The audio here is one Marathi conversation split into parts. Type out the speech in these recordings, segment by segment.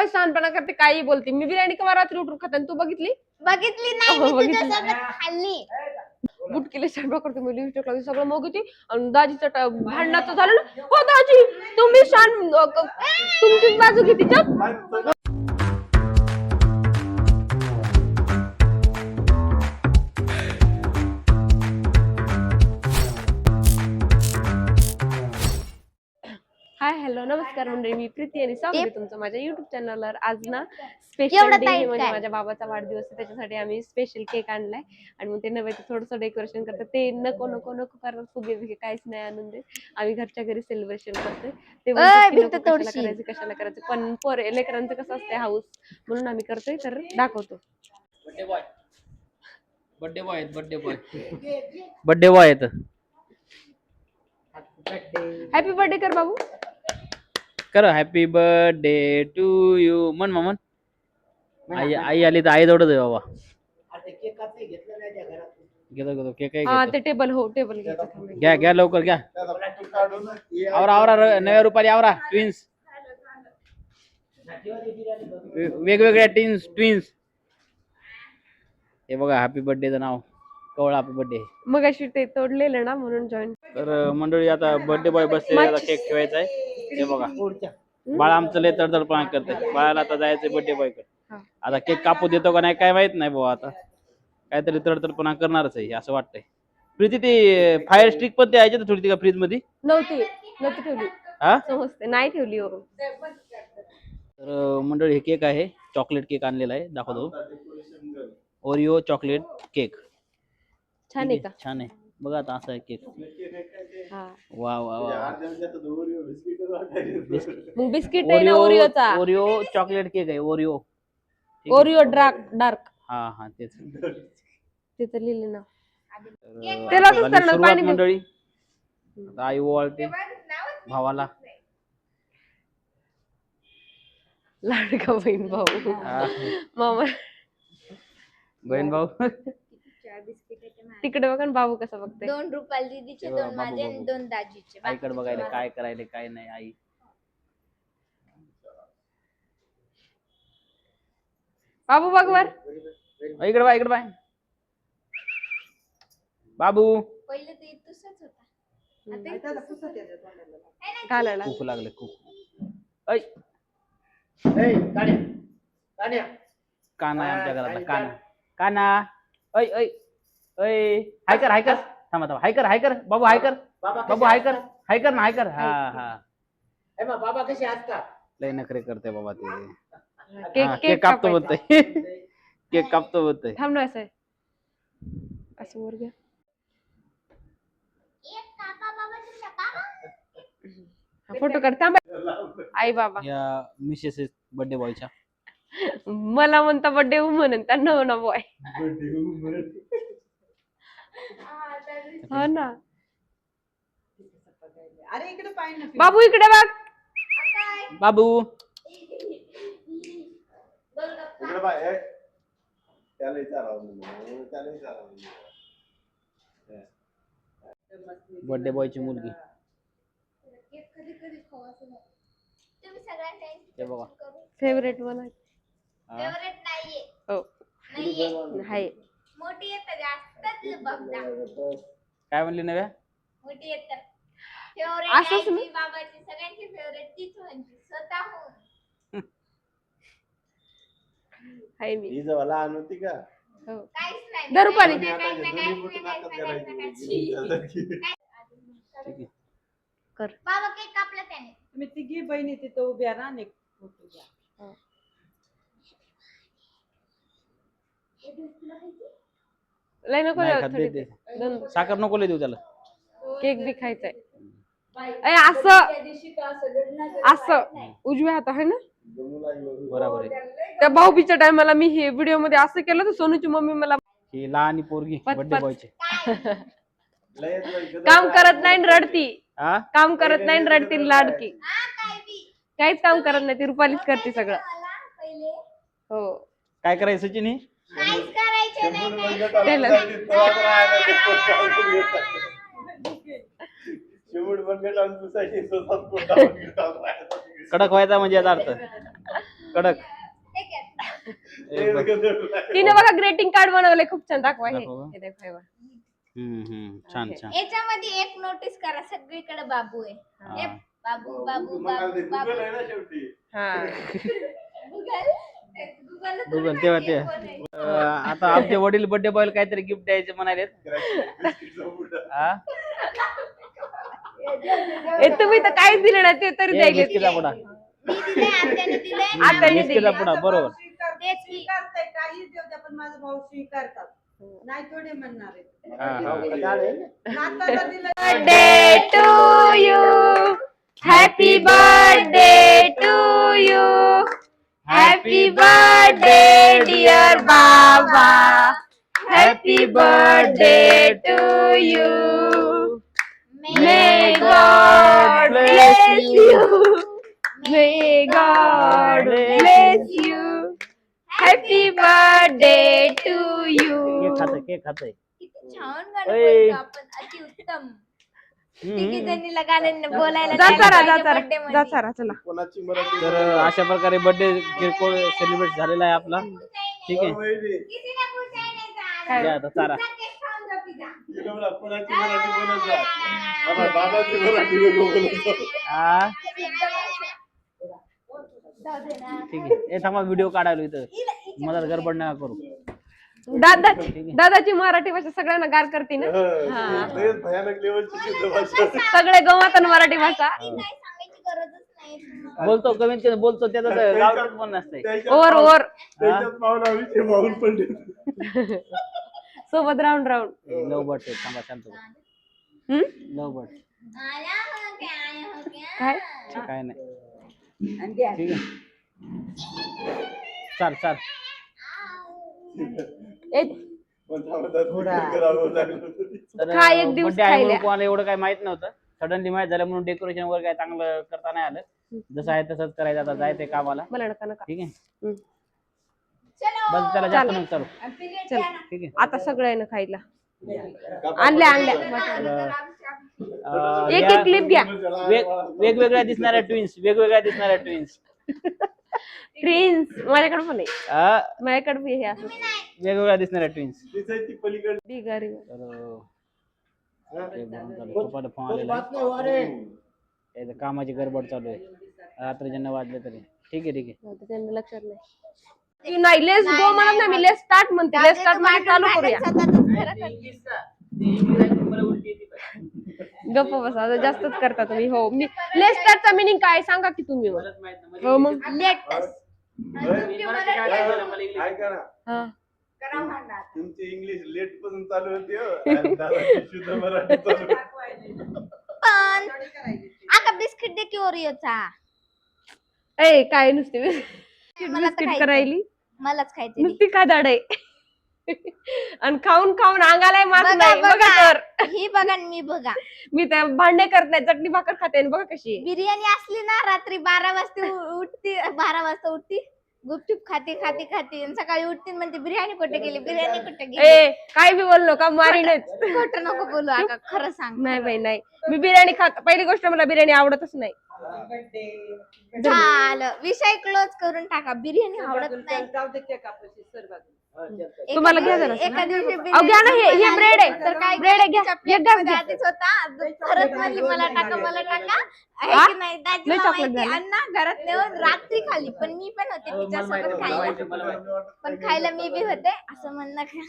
सवय शहाणपणा करते, काही बोलते. मी बिर्याणी केव्हा रात्री उठून खाते, तू बघितली नाही मी तुझ्यासोबत खाल्ली. बुटकीला स्वयंपाक करते, मी लिपस्टिक लावते, सगळं मग होती. आणि दाजीचं भांडणाचं झालं ना, हो दाजी तुम्ही शान तुमचीच बाजू घेते चप. हाय हॅलो नमस्कार मंडळी, मी प्रीती आणि स्वागत आहे तुमचं माझ्या युट्यूब चॅनलवर. आज ना स्पेशल डे आहे, म्हणजे माझ्या बाबाचा वाढदिवस आहे, त्याच्यासाठी आम्ही स्पेशल केक आणलाय. आणि मग ते नव्हे थोडंसं डेकोरेशन करतात, ते नको नको नको कारण फुगे बिगे काहीच नाही आणून दे. आम्ही घरच्या घरी सेलिब्रेशन करतोय. ते कशाला करायचं, पण लेकरांचं कसं असते हाऊस, म्हणून आम्ही करतोय. तर दाखवतो. बर्थडे बॉय आहेत. हॅपी बर्थडे कर बाबू, कर हॅपी बर्थडे टू यू. मन मामन आई आली तर आई जवळच आहे बाबा. घेतो केक आहे. ते टेबल घ्या लवकर घ्या. आवरा नव्या रुपाली आवरा. ट्विन्स वेगवेगळ्या ट्विन्स. हे बघा हॅपी बर्थडेचं नाव, कवळा हॅपी बर्थडे. मग अशी ते तोडलेलं ना म्हणून जॉईन. तर मंडळी आता बर्थडे बॉय बसले, केक ठेवायचा आहे. हे बघा बाळा आमचं लय तडतड प्लॅन करतंय. बाळाला आता जायचंय बर्थडे बॉय कडे. आता केक कापू देतो का नाही काय माहित नाही बाबा, आता काहीतरी तडतडपणा करणारच आहे असं वाटतंय. प्रीती ती फायर स्टिक पण ते आहे थोडी ती का फ्रीज मध्ये नव्हती ठेवली. हा समजते नाही ठेवली वरून. तर मंडळी हे केक आहे, चॉकलेट केक आणलेला आहे, दाखवतो. ओरिओ चॉकलेट केक छान आहे का? छान आहे बघा. आता असा आहे केक. वा वा वा. मग बिस्किट आहे ना ओरिओचा. ओरिओ चॉकलेट केक आहे. Oreo dark. हा तेच ते तर लिहिले ना. सुरुवात मंडळी. आई ओवाळते भावाला. लाडका बहीण भाऊ मामा बहीण भाऊ. तिकडे बघा ना बाबू कसा बघते. 2 रुपये दीदीचे, 2 माझे आणि 2 दाजीचे. आईकडे बघायला काय करायले काय नाही. आई बाबू बघ वर. इकडे बाय बाबू. पहिले ते तुसच होता, घालायला खूप लागले खूप. काना आमच्या घरातला काना. हाय कर थांबा हाय कर बाबू, हाय कर बाबू, हाय कर ना. हा बाबा कसे असतात, लय नखरे करते बाबा ते. केक कापतो बोलतोय. केक कापतो बोलतोय. थांब ना असं वर घ्या. फोटो काढ थांब. आई बाबा या मिसेस बर्थडे बॉयच्या. मला म्हणता बर्थडे वुमन, त्यांना म्हणा बॉय. हो ना. अरे इकडे पाय ना बाबू, इकडे बघ बाबू. बर्थडे बॉयची मुलगी. हे बघा फेवरेट वन. फेवरेट नाहीये. हो नाहीये. मोठी येतात जास्तच बघता. काय म्हणली नव्या? मोठी येतात. फेवरेट असंच आहे बाबाची, सगळ्यांची फेवरेट तीच म्हणजे स्वतःहून. हाय मी. ही जवळ आणती का? हो. काहीच नाही. दर रुपाली. बाबा केक कापला त्याने. तुम्ही तिघी बहिणी तिथं उभ्या राहा ने फोटो घ्या. लय नको साखर नको लय देऊ त्याला. केक बी खायचाय. असं उजव्या हात आहे ना बरोबर आहे. त्या भाऊबीच्या टायमाला मी हे व्हिडिओ मध्ये असं केलं तर सोनूची मम्मी मला ही लहान पोरगी बर्थडे बॉयची काम करत नाही रडती. काम करत नाही रडती लाडकी. काहीच काम करत नाही ती, रुपालीच करते सगळं. हो. काय करायचं सचिन? काहीच करायचं कडक व्हायचा म्हणजे याचा अर्थ. कडक तिने बघा ग्रेटिंग कार्ड बनवलंय खूप छान. दाखवा हे. दाखवा. हे दाखवा, हे बघा. छान छान. याच्यामध्ये एक नोटीस करा, सगळीकडे बाबू आहे. हे हा. बाबू बाबू बाबू बाबू. हा. गुगल तेव्हा ते आता आमचे वडील बर्थडे बॉयला काहीतरी गिफ्ट द्यायचे म्हणाले. हा ए, तुम्ही तर काहीच दिलं नाही ते तरी द्यायले. बिस्किटचा पुडा. मी दिले, आत्याने दिले. आत्याने बिस्किटचा पुडा बरोबर. स्वीकारताय काही देऊ द्या, पण माझा भाऊ स्वीकारतात. नाही थोडे म्हणणार आहे. हा, हा. नाताला दिलं Birthday to you. Happy birthday to you. Happy birthday dear Baba. Happy birthday to you. May God bless you. May God bless you. Happy birthday to you. Cake खातोय. किती छान गाणं ओय. बोलतो आपण, अति उत्तम. तिघी जणीला गाणं बोलायला जा द्यायला चला, जा पाहिजे चला, birthday जा मध्ये. चला, चला. तर अशा प्रकारे बर्थडे किरकोळ सेलिब्रेट झालेला आहे आपला. ठीक आहे. कितीला पुसाय नाही जा. काय? द्या आता चारा. जा केक खाऊन जा पिझ्झा. हा जाऊ दे ना. ठीक आहे. हे थांबा व्हिडिओ काढायला इथं. मला गडबड नका करू. दादाची मराठी भाषा सगळ्यांना गार करते ना. हा. भयानक लेवलची शुद्ध भाषा. सगळे गवत मराठी भाषा. काही सांगायची गरजच नाही तुम्हाला. बोलतो कमीत कमी बोलतो त्याचं गावठीच पण नसतंय. ओर ओर त्याच्यात पाऊल आम्ही ते पाऊल पडले. सोबत राऊंड राऊंड. लव बर्ड थांबा शांत हो. लव बर्ड आया हो क्या, आया हो क्या. काय काय नाही. ठीक आहे. चाल चाल. ए, पण करावं लागलं तरी. तर खा, एक दिवस birthday आहे म्हणून खायला. कोणाला एवढं काही माहित नव्हतं. सडनली माहित झालं म्हणून डेकोरेशन वगैरे काय चांगलं करता नाही आलं. जसं आहे तसंच करायचं. आता जायचंय कामाला. मला नका नका. ठीक आहे. चलो. बस त्याला जास्त नको चालू. पिरियड चल. द्या ना. ठीक आहे. आता सगळं आहे ना खायला. आणल्या आणल्या. एक एक क्लिप घ्या. वेगवेगळ्या दिसणाऱ्या ट्विन्स. वेगवेगळ्या दिसणाऱ्या ट्विन्स. ट्विन्स माझ्याकडे पण आहे. माझ्याकडे बी हे असं वेगवेगळ्या दिसणाऱ्या ट्विन्स. दिसायची पलीकडे. बिगारी. पप्पाला फोन आलेला आहे. याचं कामाची गडबड चालू आहे. रात्रीचे 9 वाजले तरी. ठीक आहे ठीक आहे. त्यांना लक्षात नाही. नाही लेस गो म्हणत नाही मी लेस स्टार्ट म्हणते. लेस स्टार्ट मध्ये चालू करूया. गप्प बसा, आता जास्तच करता तुम्ही. हो मी लेस स्टार्टचा मिनिंग काय सांगा की तुम्ही मला. हो मग लेटेस्ट. ऐका ना, हा. तुमची इंग्लिश लेट पासून चालू होती हो. आणि दादाची शुद्ध मराठी चालू होती. पण आता बिस्किट दे की ओरिओचा. ए काय नुसते मला तर बिस्किट खायचंय. करायली. मलाच खायचे. नुसती खादाड आहे. आणि खाऊन खाऊन अंगाला मास बघा, नाही. बघा बघा. तर ही बघा आणि मी बघा. मी त्या भांडे करत नाही. चटणी भाकर खाते आणि बघा कशी आहे. बिर्याणी असली ना रात्री 12 वाजता उठती, 12 वाजता उठती, गुपचूप खाते खाते खाते आणि सकाळी उठते म्हणते बिर्याणी कुठे गेली, बिर्याणी कुठे गेली. ए काय बी बोललो का मारीनच. खोटं नको बोलू आता, खरं सांग. नाही बाई नाही. मी बिर्याणी खात. पहिली गोष्ट मला बिर्याणी आवडतच नाही. झालं, विषय क्लोज करून टाका. बिर्याणी आवडत नाही. जाऊ दे केक कापायची सर्वात. तुम्हाला घ्या जरा. एका दिवशी अहो, घ्या ना हे ब्रेड आहे. तर काय ब्रेड आहे, घ्या. तिच्या एक plate घास मध्ये घ्या. आधीच होता. परत म्हणली मला टाका मला टाका. आहे हा? की नाही लय दाजीला chocolate माहिती. झालं. अण्णा घरात नेऊन रात्री खाली, पण मी पण होते तिच्यासोबत खायला. पण खायला मी बी होते असं म्हणणं का.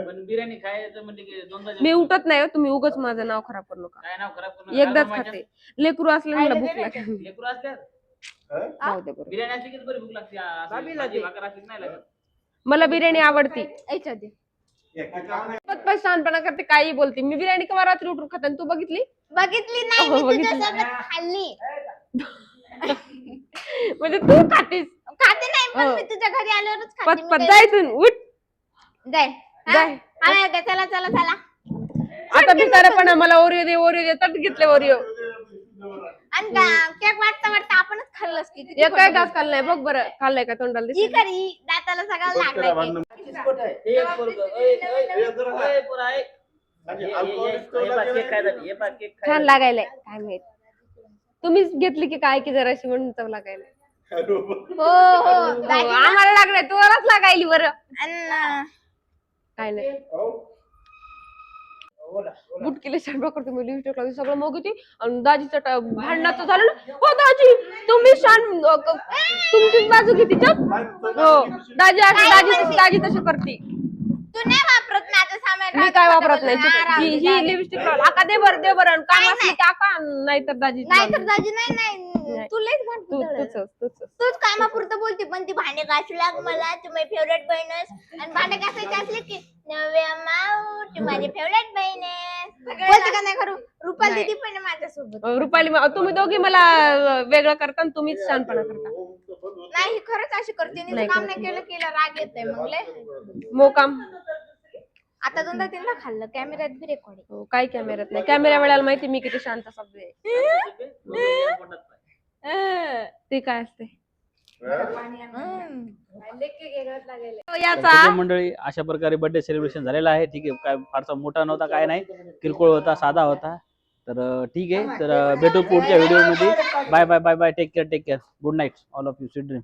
पण बिर्याणी खायचं म्हणजे की दोनदा मी उठत नाही हो. तुम्ही उगाच माझं नाव खराब करू नका. काय नाव खराब करून एकदाच खाते. लेकरू असलं मला भूक लागते. लेकरू असल्यावर जाऊ दे बरं. बिर्याणी असली की बरी भूक लागते. असं भाजी भाकर असली की नाही लागत. मला बिर्याणी आवडती. याच्या दे. पप्पा शहाणपणा करते काही बोलते. मी बिर्याणी केव्हा रात्री उठून खाते आणि तू बघितली. बघितली नाही हो, मी बघितली. तुझ्यासोबत खाल्ली. म्हणजे तू खातीस. खाते नाही पण हो. मी तुझ्या घरी आल्यावरच खाते. पत मी पत काही- जायतून उठ. जाय. हा? जाय. आलाय का? चला चला चला. आता भिकाऱ्यापणा मला ओरिओ दे तट घेतले ओरिओ. आणि केक वाटता वाटता आपणच खाल्लंस की किती एक काय खोटं घास खाल्लाय बघ बरं. खाल्लाय का तोंडाला ही दिसत? खरी दाताला सगळं लागलाय भांडण. छान लागायलाय काय माहित. तुम्हीच घेतली की काय की जराशी म्हणून चव लागायला. हो हो दाजी आम्हाला लागलाय तुम्हालाच लागायली बरं. अण्णा. काय नाही बुट केले स्वयंपाक करतो मी लिव्ह टाकला सगळं मग होती आणि दाजीचं भांडणाचं झालं ना. हो दाजी तुम्ही तुमचीच बाजू घेते हो दाजी तशी करते. तू नाही वापरत माझं सामान. मी काय वापरत नाही हा, राहू दे, ही राहू दे. लिपस्टिक आका दे बरं काम असली की आका नाही तर दाजी नाही तर दाजी नाही तू लयच तूच भांडतो. तूच तूच कामापुरतं बोलते पण ती भांडे घासू लाग मला तू माझी फेवरेट बहीण आहेस. आणि भांडे घासायचे असले की नव्या माऊ तू माझी फेवरेट बहीण आहेस. बोलते का नाही करू रुपाली नाही. दीदी पण आहे माझ्यासोबत. रुपाली तुम्ही दोघी मला वेगळं करता आणि तुम्हीच शानपणा करता. नाही खरंच अशी करते नाही काम करत. नाही केलं राग येतोय मग लय. मोकाम आता 2दा-3दा खाल्लं कॅमेऱ्यात बी रेकॉर्डिंग. काय कॅमेऱ्यात नाही कॅमेरा वेळाला माहिती मी किती शांत शब्द आहे. ते काय असते याचा ठीक आहे मंडळी, अशा प्रकारे बर्थडे सेलिब्रेशन झालेला आहे. ठीक आहे, काय फारसा मोठा नव्हता, काय नाही, किरकोळ होता, साधा होता. तर ठीक आहे, तर भेटू पुढच्या व्हिडिओ मध्ये. Bye bye bye bye, take care, good night all of you, sweet dream.